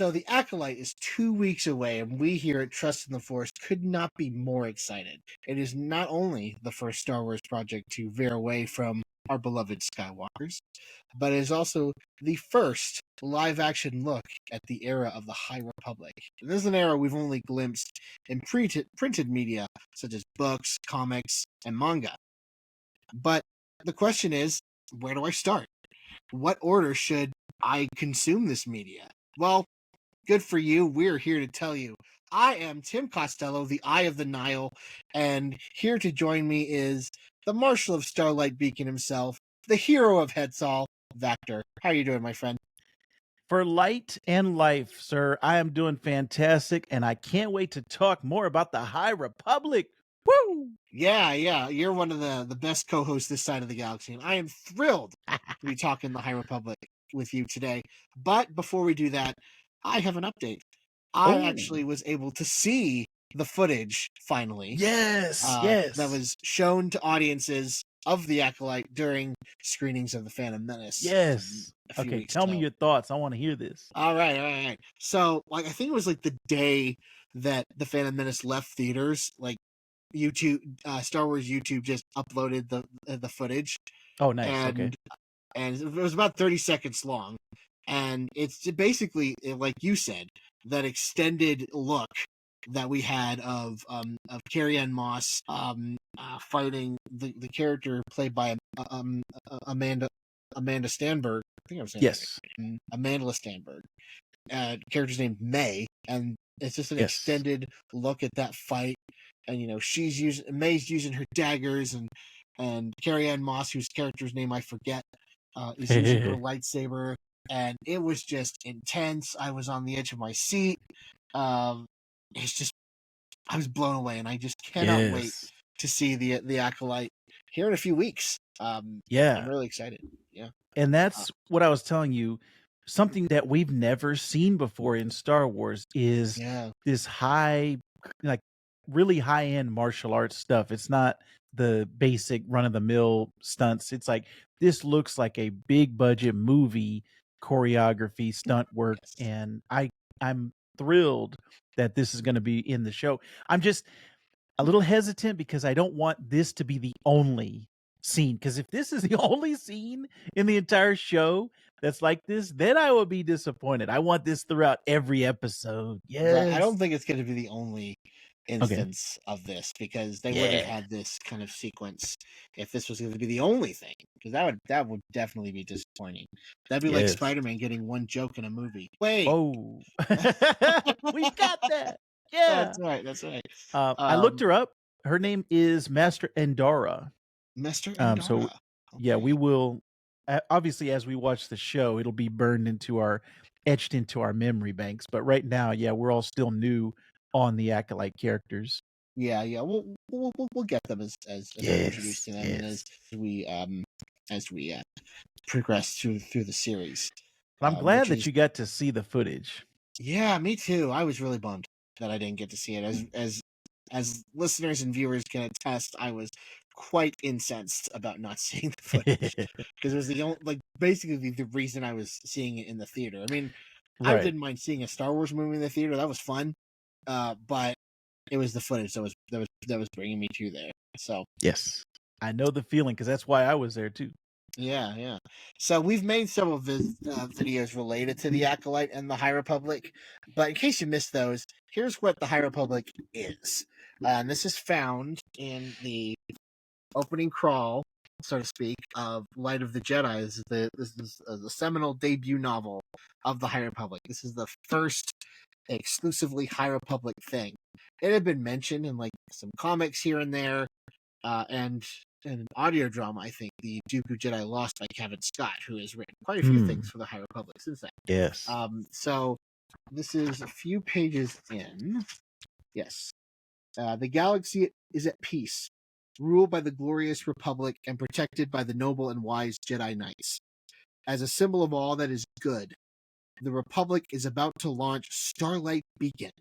So the Acolyte is 2 weeks away, and we here at Trust in the Force could not be more excited. It is not only the first Star Wars project to veer away from our beloved Skywalkers, but it is also the first live-action look at the era of the High Republic. And this is an era we've only glimpsed in printed media, such as books, comics, and manga. But the question is, where do I start? What order should I consume this media? Well, good for you. We're here to tell you. I am Tim Costello, the Eye of the Nile, and here to join me is the Marshal of Starlight Beacon himself, the hero of Hetzal, Vactor. How are you doing, my friend? For light and life, sir, I am doing fantastic, and I can't wait to talk more about the High Republic. Woo! Yeah, you're one of the best co-hosts this side of the galaxy, and I am thrilled to be talking the High Republic with you today. But before we do that, I have an update. I actually was able to see the footage finally. Yes, That was shown to audiences of the Acolyte during screenings of the Phantom Menace. yes. A few Okay, weeks tell me ago. your thoughts. I want to hear this. All right. So, like, I think it was like the day that the Phantom Menace left theaters. Like, YouTube, Star Wars YouTube just uploaded the footage, Oh, nice. Okay. and it was about 30 seconds long, and it's basically like you said, that extended look that we had of Carrie-Anne Moss fighting the character played by Amanda Stanberg. I think I'm saying Yes. that right. Amanda Stanberg. Character's named May, and it's just an Yes. extended look at that fight. And May's using her daggers, and Carrie-Anne Moss, whose character's name I forget, is using her lightsaber, and it was just intense. I was on the edge of my seat. It's just I was blown away, and I just cannot wait Yes. to see the Acolyte here in a few weeks. I'm Yeah. really excited. Yeah. And that's what I was telling you. Something that we've never seen before in Star Wars is Yeah. this high, like really high end martial arts stuff. It's not the basic run of the mill stunts. It's like this looks like a big budget movie choreography, stunt work, Yes. and I'm thrilled that this is going to be in the show. I'm just a little hesitant because I don't want this to be the only scene. Because if this is the only scene in the entire show that's like this, then I will be disappointed. I want this throughout every episode. Right. I don't Yes. think it's going to be the only Okay. instance of this, because they wouldn't have Yeah. had this kind of sequence if this was going to be the only thing, because that would definitely be disappointing. That'd be like Yes. Spider-Man getting one joke in a movie. Wait, Oh, we got that. Yeah. that's right. I looked her up. Her name is Master Endara. Mr. So Endara. yeah, Okay. we will obviously as we watch the show, it'll be etched into our memory banks. But right now, yeah, we're all still new on the Acolyte characters. Yeah. We'll get them as we're introduced to them, and Yes. as we progress through the series. But I'm glad Which that is you got to see the footage. Yeah, me too. I was really bummed that I didn't get to see it. As listeners and viewers can attest, I was quite incensed about not seeing the footage, because it was basically the reason I was seeing it in the theater. I mean, I Right. didn't mind seeing a Star Wars movie in the theater; that was fun. But it was the footage that was bringing me to there. So Yes. I know the feeling because that's why I was there too. yeah. So we've made several videos related to the Acolyte and the High Republic, but in case you missed those, here's what the High Republic is. And this is found in the opening crawl, so to speak, of Light of the Jedi. This is the seminal debut novel of the High Republic. This is the first exclusively High Republic thing. It had been mentioned in like some comics here and there, and an audio drama, I think, The Dooku Jedi Lost by Kevin Scott, who has written quite a few things for the High Republic since then. Yes. So this is a few pages in. Yes. The galaxy is at peace, ruled by the glorious Republic and protected by the noble and wise Jedi Knights. As a symbol of all that is good, the Republic is about to launch Starlight Beacon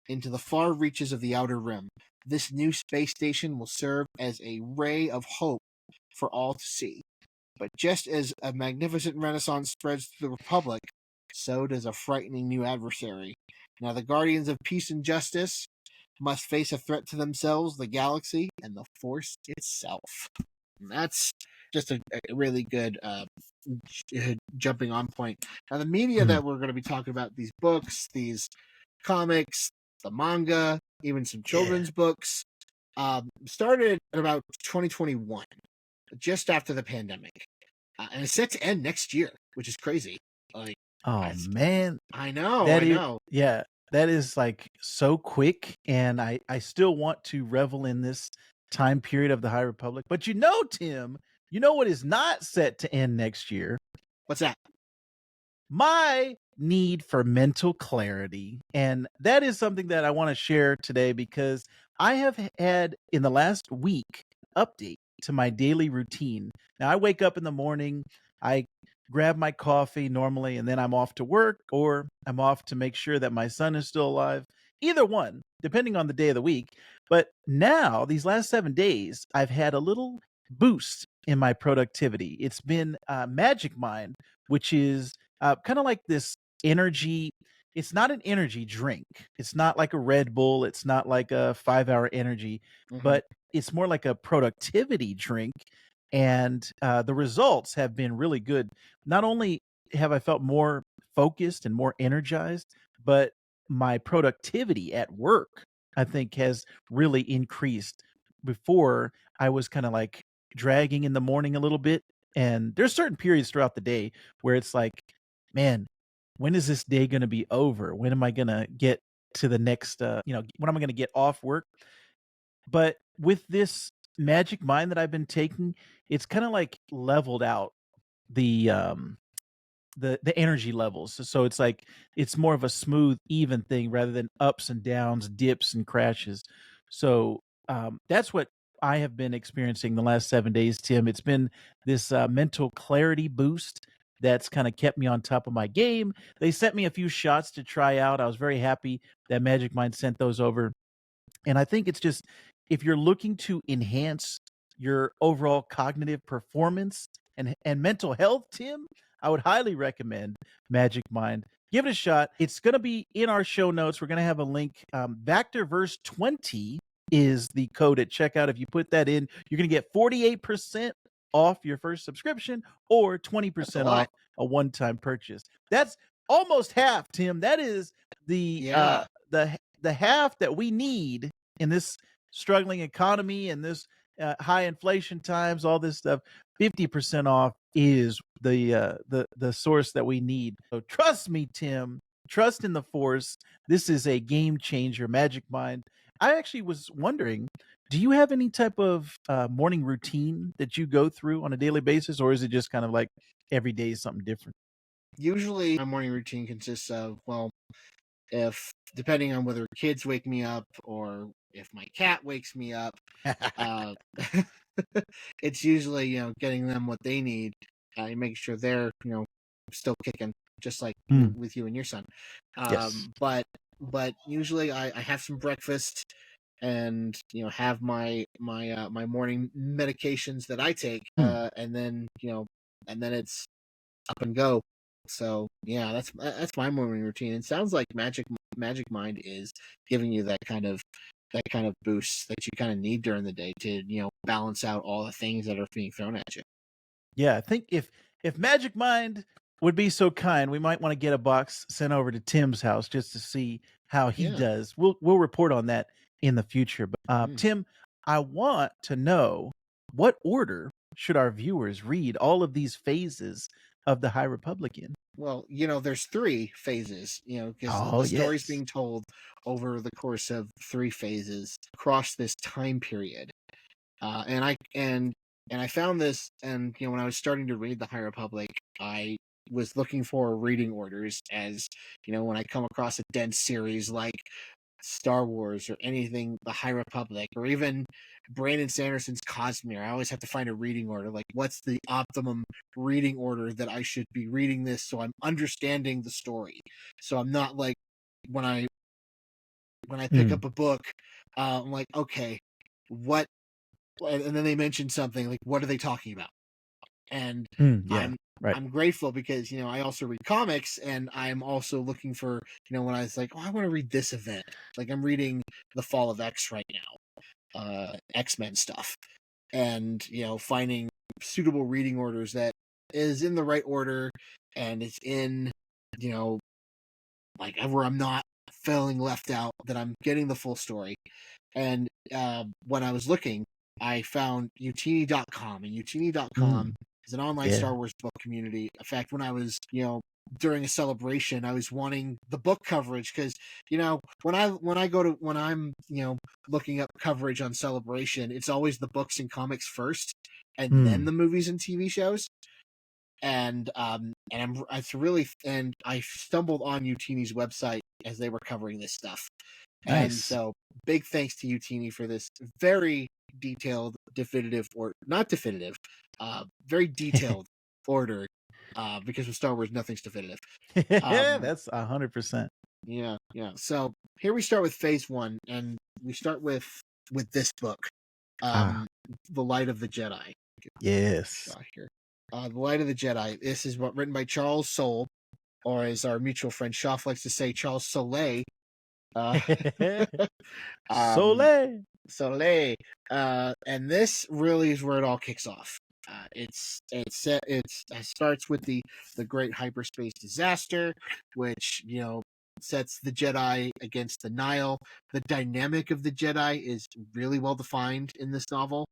into the far reaches of the Outer Rim. This new space station will serve as a ray of hope for all to see. But just as a magnificent renaissance spreads through the Republic, so does a frightening new adversary. Now, the guardians of peace and justice must face a threat to themselves, the galaxy, and the Force itself. And that's just a really good jumping on point. Now, the media Mm. that we're going to be talking about, these books, these comics, the manga, even some Yeah. children's books, started in about 2021, just after the pandemic. And it's set to end next year, which is crazy. Like, Oh, I, man. I know, That I is know. yeah, that is, like, so quick, and I still want to revel in this time period of the High Republic, but Tim, you know what is not set to end next year? What's that? My need for mental clarity. And that is something that I want to share today because I have had in the last week update to my daily routine. Now I wake up in the morning, I grab my coffee normally, and then I'm off to work or I'm off to make sure that my son is still alive. Either one, depending on the day of the week. But now, these last 7 days, I've had a little boost in my productivity. It's been Magic Mind, which is kind of like this energy. It's not an energy drink. It's not like a Red Bull. It's not like a 5 hour energy, Mm-hmm. but it's more like a productivity drink. And the results have been really good. Not only have I felt more focused and more energized, but my productivity at work, I think, has really increased. Before, I was kind of like dragging in the morning a little bit. And there's certain periods throughout the day where it's like, man, when is this day gonna be over? When am I gonna get to the next, when am I gonna get off work? But with this magic mind that I've been taking, it's kinda like leveled out the, the energy levels. So it's like it's more of a smooth, even thing rather than ups and downs, dips and crashes. So that's what I have been experiencing the last 7 days, Tim. It's been this mental clarity boost that's kind of kept me on top of my game. They sent me a few shots to try out. I was very happy that Magic Mind sent those over, and I think it's just if you're looking to enhance your overall cognitive performance and mental health, Tim, I would highly recommend Magic Mind. Give it a shot. It's going to be in our show notes. We're going to have a link. Vectorverse 20 is the code at checkout. If you put that in, you're going to get 48% off your first subscription or That's a 20% lot. off a one-time purchase. That's almost half, Tim. That is the Yeah. the half that we need in this struggling economy and this high inflation times, all this stuff. 50% off is the source that we need. So trust me, Tim. Trust in the Force. This is a game changer. Magic Mind. I actually was wondering, do you have any type of morning routine that you go through on a daily basis, or is it just kind of like every day is something different? Usually, my morning routine consists of, well, if depending on whether kids wake me up or if my cat wakes me up, uh, it's usually getting them what they need, and making sure they're still kicking, just like Mm, with you and your son. yes. But usually I have some breakfast and have my morning medications that I take, Mm. and then it's up and go. So yeah, that's my morning routine. It sounds like Magic Mind is giving you that kind of boost that you kind of need during the day to balance out all the things that are being thrown at you. Yeah, I think if Magic Mind would be so kind, we might want to get a box sent over to Tim's house just to see how he Yeah. does. We'll report on that in the future. But Mm. Tim, I want to know what order should our viewers read all of these phases of the High Republic in? Well, there's three phases, because Oh the story's yes. being told over the course of three phases across this time period. And I found this, and when I was starting to read the High Republic, I was looking for reading orders, as when I come across a dense series like Star Wars or anything the High Republic, or even Brandon Sanderson's Cosmere. I always have to find a reading order. Like, what's the optimum reading order that I should be reading this so I'm understanding the story? So I'm not like when I pick Mm, up a book, I'm like, okay, what? And then they mention something like, what are they talking about? And mm, I'm yeah. Right. I'm grateful because I also read comics, and I'm also looking for when I was like, oh, I want to read this event. Like I'm reading The Fall of X right now, X-Men stuff, and finding suitable reading orders that is in the right order, and it's in you know like where I'm not feeling left out, that I'm getting the full story. And when I was looking, I found utini.com, and utini.com Mm, is an online yeah. Star Wars book community. In fact, when I was, during a celebration, I was wanting the book coverage because, when I'm, looking up coverage on Celebration, it's always the books and comics first, and then Mm, the movies and TV shows. And I stumbled on Utini's website as they were covering this stuff. And nice. so big thanks to Utini for this very detailed, definitive, or not definitive, very detailed order, because with Star Wars, nothing's definitive. Um, That's 100%. yeah. So here we start with phase one, and we start with this book, Ah, um, The Light of the Jedi. Get a yes. shot here. The Light of the Jedi. This is written by Charles Soule, or as our mutual friend Schaff likes to say, Charles Soule. Uh, um, Soleil. Soleil. And this really is where it all kicks off. It starts with the great hyperspace disaster, which sets the Jedi against the Nile. The dynamic of the Jedi is really well defined in this novel.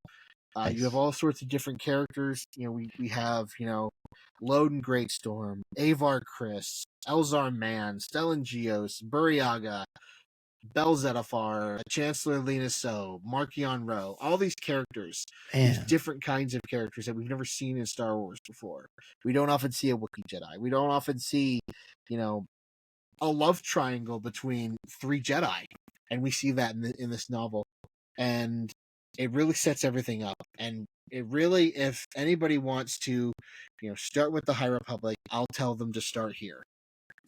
You have Nice. all sorts of different characters. We have Loden Greatstorm, Avar Chris, Elzar Mann, Stellan Gios, Buriaga, Belzetafar, Chancellor Lena So, Markion Ro, all these characters, these Man. different kinds of characters that we've never seen in Star Wars before. We don't often see a Wookiee Jedi. We don't often see, you know, a love triangle between three Jedi, and we see that in this novel, and it really sets everything up. And it really, if anybody wants to, start with the High Republic, I'll tell them to start here.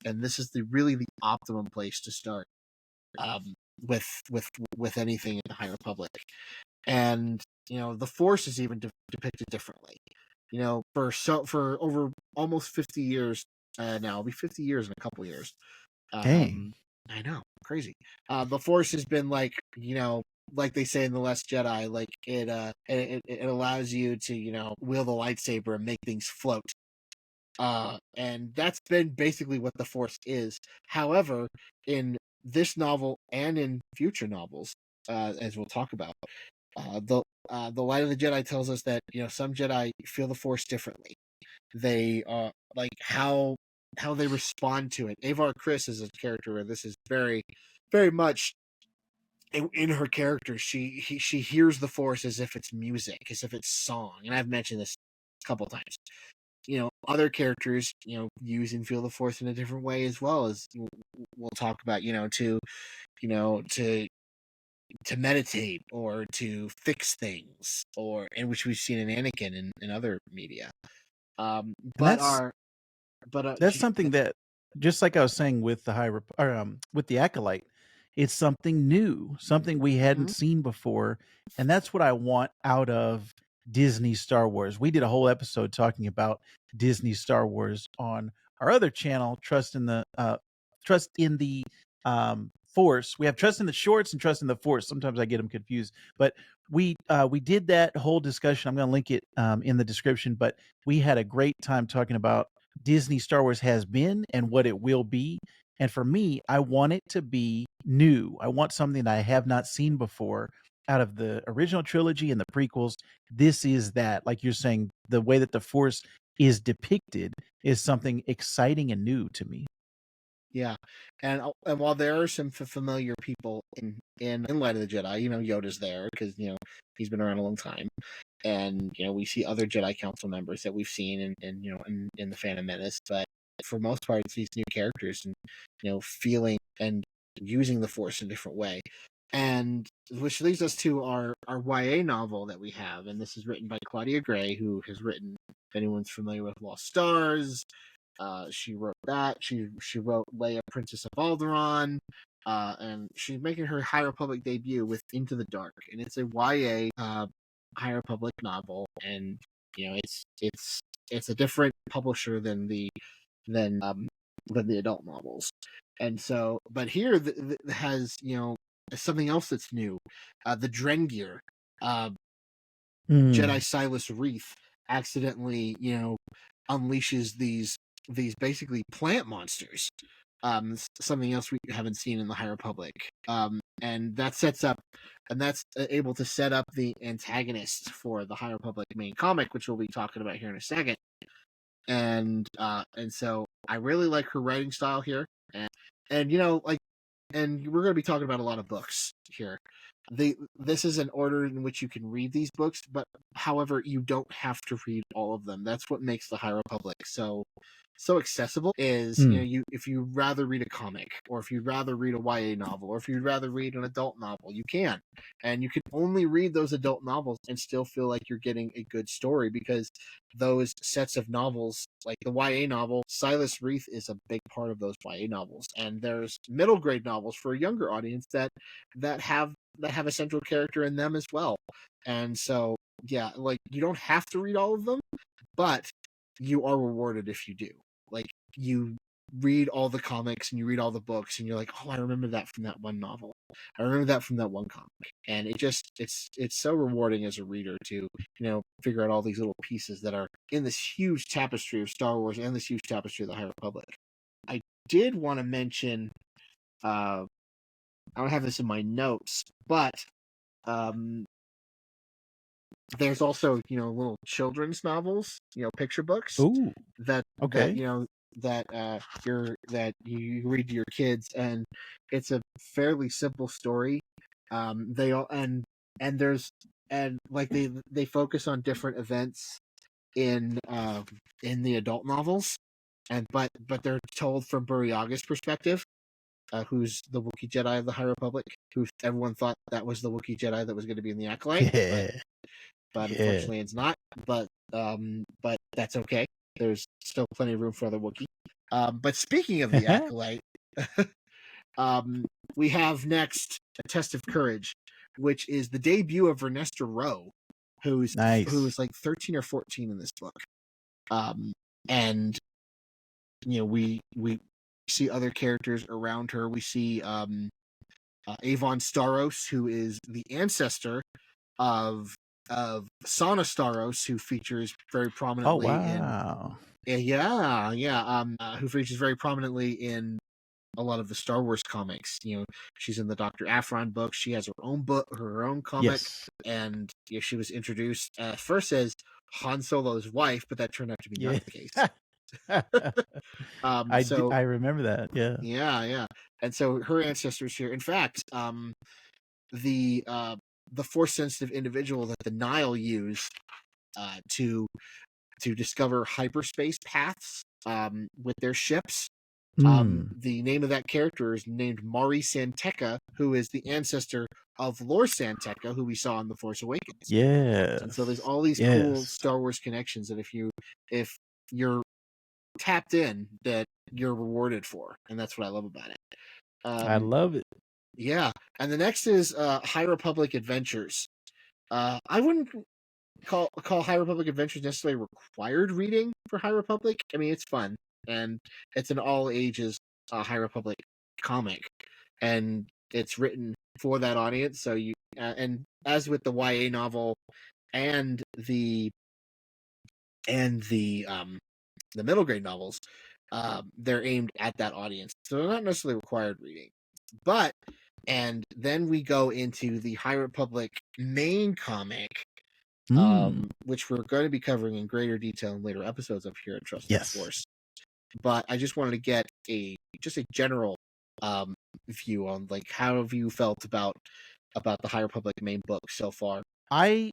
And this is the optimum place to start, um, with anything in the High Republic. And the Force is even depicted differently. For over almost 50 years, now it'll be 50 years in a couple years. Dang. I know, crazy. The Force has been like they say in the Last Jedi, like it allows you to wield the lightsaber and make things float. And that's been basically what the Force is. However, in this novel and in future novels, as we'll talk about, the Light of the Jedi tells us that some Jedi feel the Force differently. They like how they respond to it. Avar Chris is a character where this is very, very much in her character. She hears the Force as if it's music, as if it's song, and I've mentioned this a couple times. Other characters use and feel the Force in a different way, as well, as we'll talk about. You know to to meditate, or to fix things, or in which we've seen in Anakin and other media. And But our but that's something that, just like I was saying with the with the Acolyte, it's something new, something we hadn't Mhm. seen before, and that's what I want out of Disney Star Wars. We did a whole episode talking about Disney Star Wars on our other channel, Trust in the Force. We have Trust in the Shorts and Trust in the Force. Sometimes I get them confused, but we did that whole discussion. I'm going to link it in the description, but we had a great time talking about Disney Star Wars has been and what it will be. And for me, I want it to be new. I want something that I have not seen before out of the original trilogy and the prequels. This is that, like you're saying, the way that the Force is depicted is something exciting and new to me. Yeah, and while there are some familiar people in Light of the Jedi, Yoda's there because he's been around a long time, and we see other Jedi Council members that we've seen in the Phantom Menace, but for most part, it's these new characters, and feeling and using the Force in a different way, and which leads us to our YA novel that we have, and this is written by Claudia Gray, who has written, if anyone's familiar with Lost Stars. She wrote that. She wrote Leia, Princess of Alderaan, and she's making her High Republic debut with Into the Dark, and it's a YA High Republic novel, and it's it's a different publisher than um than the adult novels. And so, but here has, something else that's new. The Drengir, uh, Jedi Mm. Silas Reith accidentally, unleashes these basically plant monsters. Something else we haven't seen in the High Republic. And that sets up, and that's able to set up the antagonist for the High Republic main comic, which we'll be talking about here in a second. And so I really like her writing style here, and like, and we're going to be talking about a lot of books here. This is an order in which you can read these books, but however, you don't have to read all of them. That's what makes the High Republic so accessible. Is, Mm. you, if you'd rather read a comic, or if you'd rather read a YA novel, or if you'd rather read an adult novel, you can. And you can only read those adult novels and still feel like you're getting a good story, because those sets of novels, like the YA novel, Silas Reith is a big part of those YA novels. And there's middle grade novels for a younger audience that have a central character in them as well. And so, yeah, like, you don't have to read all of them, but you are rewarded if you do. Like, you read all the comics and you read all the books, and you're like, oh, I remember that from that one novel. I remember that from that one comic. And it's so rewarding as a reader to, figure out all these little pieces that are in this huge tapestry of Star Wars and this huge tapestry of the High Republic. I did want to mention, I don't have this in my notes, but um, there's also, little children's novels, picture books Ooh. that Okay. that you read to your kids, and it's a fairly simple story. They all there's and like they focus on different events in the adult novels, and but they're told from Burryaga's perspective, who's the Wookiee Jedi of the High Republic, who everyone thought that was the Wookiee Jedi that was going to be in the Acolyte, but Yeah. Yeah. unfortunately it's not. But that's okay. There's still plenty of room for other Wookiee. But speaking of the Acolyte, um, we have next A Test of Courage, which is the debut of Vernesta Rowe, Nice. who's like 13 or 14 in this book. And we see other characters around her. We see Avon Staros, who is the ancestor of Sana Staros, who features very Oh, prominently in wow. who features very prominently in a lot of the Star Wars comics. She's in the Dr. Aphron books. She has her own book, her own comic, Yes. and she was introduced first as Han Solo's wife, but that turned out to be not Yeah. the case. So I remember that. Yeah. yeah, and so her ancestors here. In fact, the uh, the force sensitive individual that the Nile use to discover hyperspace paths with their ships. Mm. The name of that character is named Mari Santeca, who is the ancestor of Lor Santeca, who we saw in The Force Awakens. And so there's Yes. all these cool Yes. Star Wars connections that if you're tapped in, that you're rewarded for, and that's what I love about it. I Um, love it. yeah, and the next is High Republic Adventures. I wouldn't call High Republic Adventures necessarily required reading for High Republic. I mean, it's fun, and it's an all ages High Republic comic, and it's written for that audience. So and as with the YA novel and the middle grade novels, they're aimed at that audience, so they're not necessarily required reading. But and then we go into the High Republic main comic, Mm. which we're going to be covering in greater detail in later episodes of here at Trust in the Yes. Force. But I just wanted to get a general view on, like, how have you felt about the High Republic main book so far? I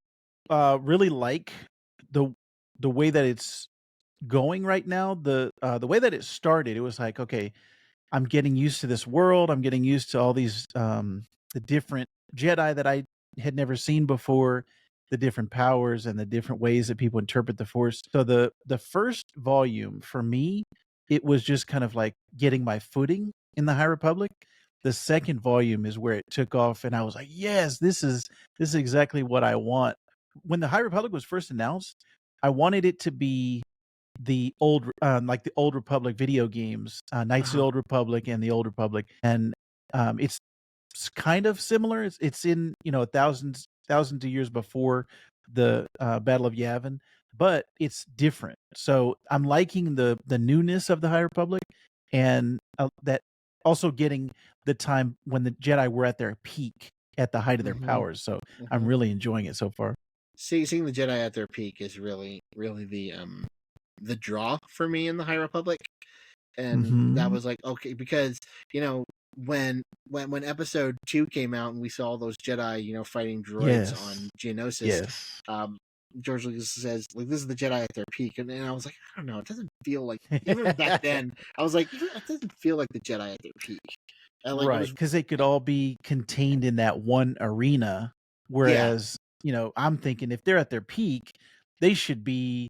really like the way that it's going right now. The way that it started, it was like, okay, I'm getting used to this world. I'm getting used to all these the different Jedi that I had never seen before, the different powers and the different ways that people interpret the Force. So the first volume for me, it was just kind of like getting my footing in the High Republic. The second volume is where it took off, and I was like, "Yes, this is exactly what I want." When the High Republic was first announced, I wanted it to be the old like the Old Republic video games, Knights of the Uh-huh. Old Republic and the Old Republic, and it's kind of similar. It's in, you know, thousands of years before the Battle of Yavin, but it's different. So I'm liking the newness of the High Republic, and that also getting the time when the Jedi were at their peak, at the height of their Hmm. powers. So I'm Hmm. really enjoying it so far. Seeing the Jedi at their peak is really, really the draw for me in the High Republic. And that Hmm. was like, okay, because you know when episode 2 came out and we saw all those Jedi, fighting droids Yes. on Geonosis, Yes. um George Lucas says, like, this is the Jedi at their peak, and I was like, I don't know, it doesn't feel like, even back then I was like, it doesn't feel like the Jedi at their peak. And like, it Right, was, because they could all be contained in that one arena, yeah, whereas, you know, I'm thinking if they're at their peak, they should be,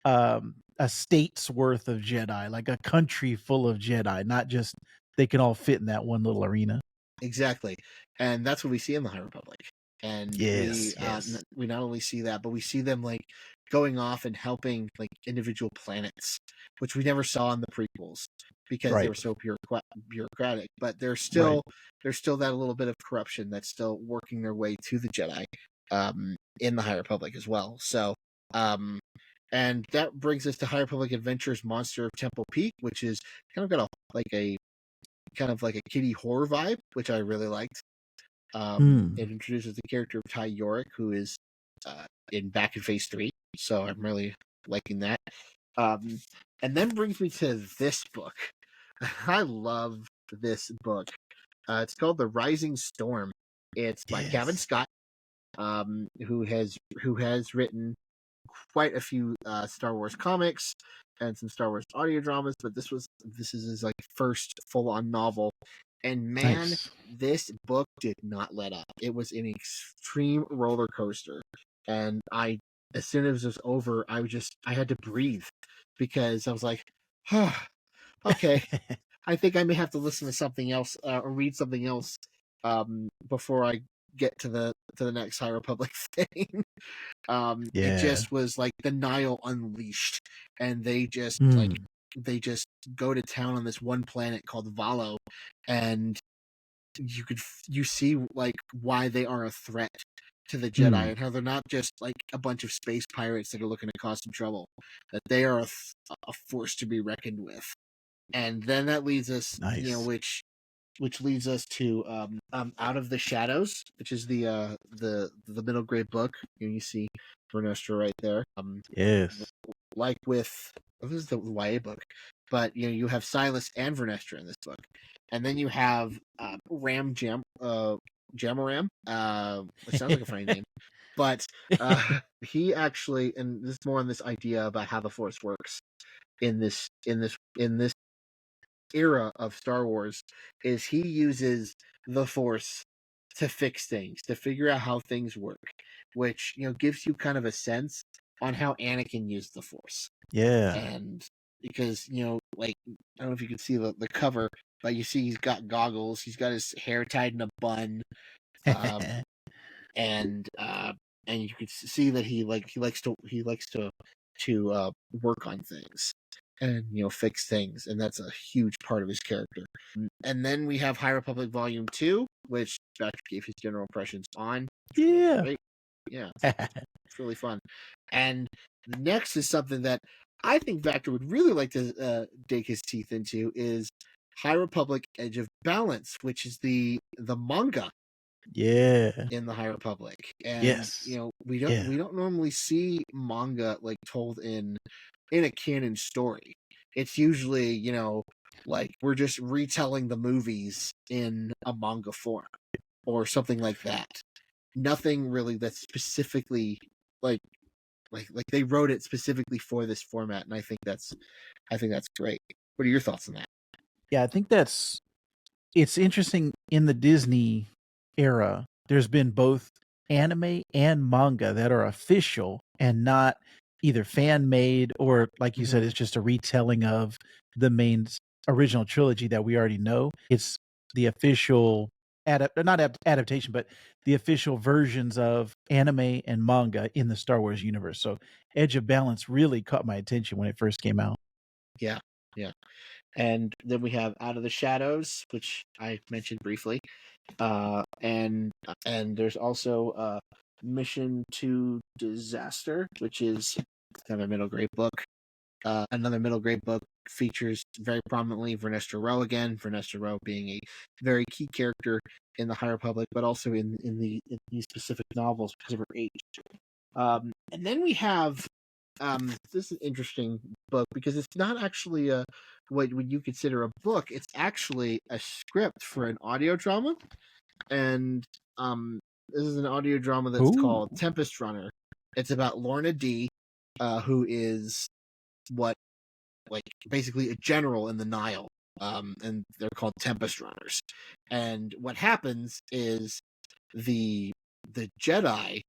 a state's worth of Jedi, like a country full of Jedi, not just they can all fit in that one little arena. exactly, and that's what we see in the High Republic. And Yes, yes. we not only see that, but we see them like going off and helping like individual planets, which we never saw in the prequels because they Right, were so bureaucratic. But right. there's still that little bit of corruption that's still working their way to the Jedi, in the High Republic as well. So, um, and that brings us to High Republic Adventures: Monster of Temple Peak, which is kind of got a kind of like a kiddie horror vibe, which I really liked. It Mm, introduces the character of Ty Yorick, who is in Back in Phase 3, so I'm really liking that. Um, and then brings me to this book. I love this book. It's called The Rising Storm. It's by Kevin yes. Scott, who has written quite a few Star Wars comics and some Star Wars audio dramas, but this is his like first full on novel. And man, Nice. this book did not let up. It was an extreme roller coaster, and as soon as it was over, I had to breathe because I was like, oh, okay, I think I may have to listen to something else, or read something else, before I get to the next High Republic thing. It Yeah. just was like the Nile unleashed, and Mm, they just go to town on this one planet called Valo, and you see like why they are a threat to the Jedi, mm, and how they're not just like a bunch of space pirates that are looking to cause some trouble, that they are a force to be reckoned with. And then that leads us, nice. which leads us to Out of the Shadows, which is the middle grade book. You see Vernestra right there. Yes. Like with, this is the YA book, but you have Silas and Vernestra in this book, and then you have Jamaram, which sounds like a funny name, but he actually, and this is more on this idea about how the Force works in this era of Star Wars, is he uses the Force to fix things, to figure out how things work, which gives you kind of a sense on how Anakin used the Force. Yeah. And because like, I don't know if you can see the cover, but you see he's got goggles, he's got his hair tied in a bun, um, and you could see that he likes to work on things and fix things, and that's a huge part of his character. And then we have High Republic Volume 2, which Patrick gave his general impressions on. It's really Yeah. great. Yeah, it's really fun. And next is something that I think Vector would really like to dig his teeth into, is High Republic Edge of Balance, which is the manga Yeah. in the High Republic. And Yes. we Yeah. don't normally see manga like told in a canon story. It's usually, like we're just retelling the movies in a manga form or something like that. Nothing really that's specifically like they wrote it specifically for this format, and I think that's great. What are your thoughts on that? Yeah, I think it's interesting in the Disney era, there's been both anime and manga that are official and not either fan made or, like you said, Hmm. it's just a retelling of the main original trilogy that we already know. It's the official not adaptation, but the official versions of anime and manga in the Star Wars universe. So Edge of Balance really caught my attention when it first came out. Yeah, yeah. And then we have Out of the Shadows, which I mentioned briefly. And there's also Mission to Disaster, which is kind of a middle grade book. Another middle grade book features very prominently Vernestra Rowe again. Vernestra Rowe being a very key character in the High Republic, but also in these specific novels because of her age. And then we have this is an interesting book because it's not actually a what would you consider a book. It's actually a script for an audio drama, and this is an audio drama that's Ooh. called Tempest Runner. It's about Lorna D, who is what like basically a general in the Nile, and they're called Tempest Runners. And what happens is the Jedi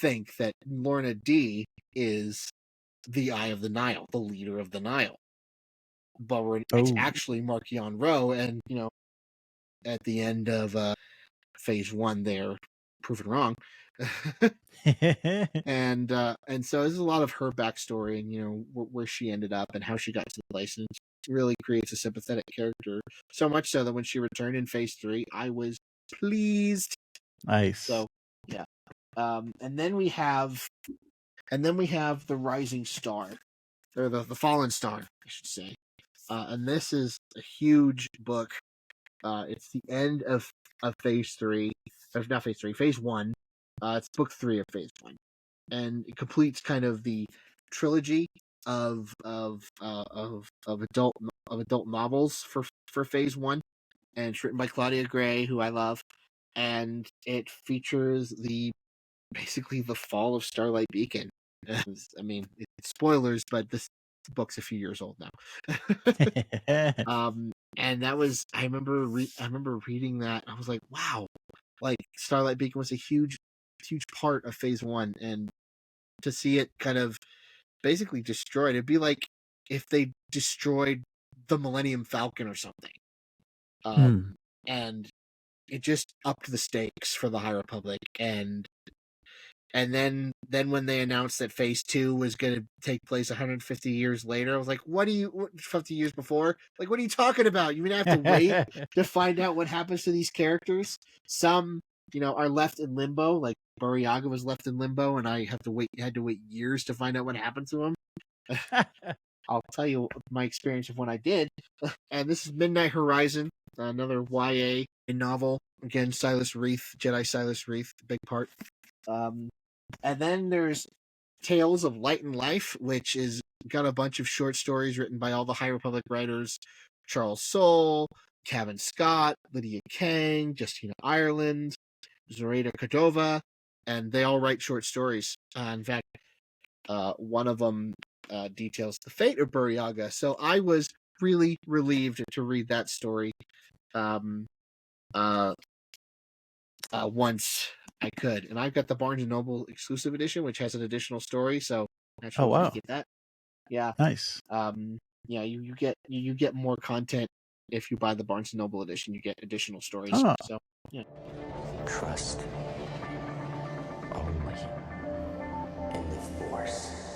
think that Lorna D is the Eye of the Nile, the leader of the Nile. But it's Oh. actually Markion Rowe, and at the end of phase one, they're proven wrong. And so there's a lot of her backstory and where she ended up and how she got to the license. Really creates a sympathetic character, so much so that when she returned in phase three, I was pleased. Nice. So yeah, and then we have the Rising Star, or the Fallen Star, I should say. And this is a huge book. It's the end of phase three, or not phase three, phase one. It's book three of phase one, and it completes kind of the trilogy of adult novels for phase one, and it's written by Claudia Gray, who I love, and it features basically the fall of Starlight Beacon. I mean, it's spoilers, but this book's a few years old now. And that was I remember reading that. I was like, wow, like Starlight Beacon was a huge part of phase one, and to see it kind of basically destroyed, it'd be like if they destroyed the Millennium Falcon or something. And it just upped the stakes for the High Republic, and then when they announced that phase two was going to take place 150 years later, I was like, 50 years before? Like, what are you talking about? You mean I have to wait to find out what happens to these characters? Some, are left in limbo, like Buryaga was left in limbo, and I had to wait years to find out what happened to him. I'll tell you my experience of when I did. And this is Midnight Horizon, another YA novel. Again, Silas Reith, Jedi Silas Reith, big part. And then there's Tales of Light and Life, which is got a bunch of short stories written by all the High Republic writers: Charles Soule, Kevin Scott, Lydia Kang, Justina Ireland, Zoraida Cordova, and they all write short stories. In fact, one of them details the fate of Buryaga. So I was really relieved to read that story once I could. And I've got the Barnes & Noble exclusive edition, which has an additional story, so naturally Oh, wow. you get that. Yeah. Nice. Yeah, you get more content if you buy the Barnes & Noble edition. You get additional stories. Oh. So, yeah. Trust only in the Force.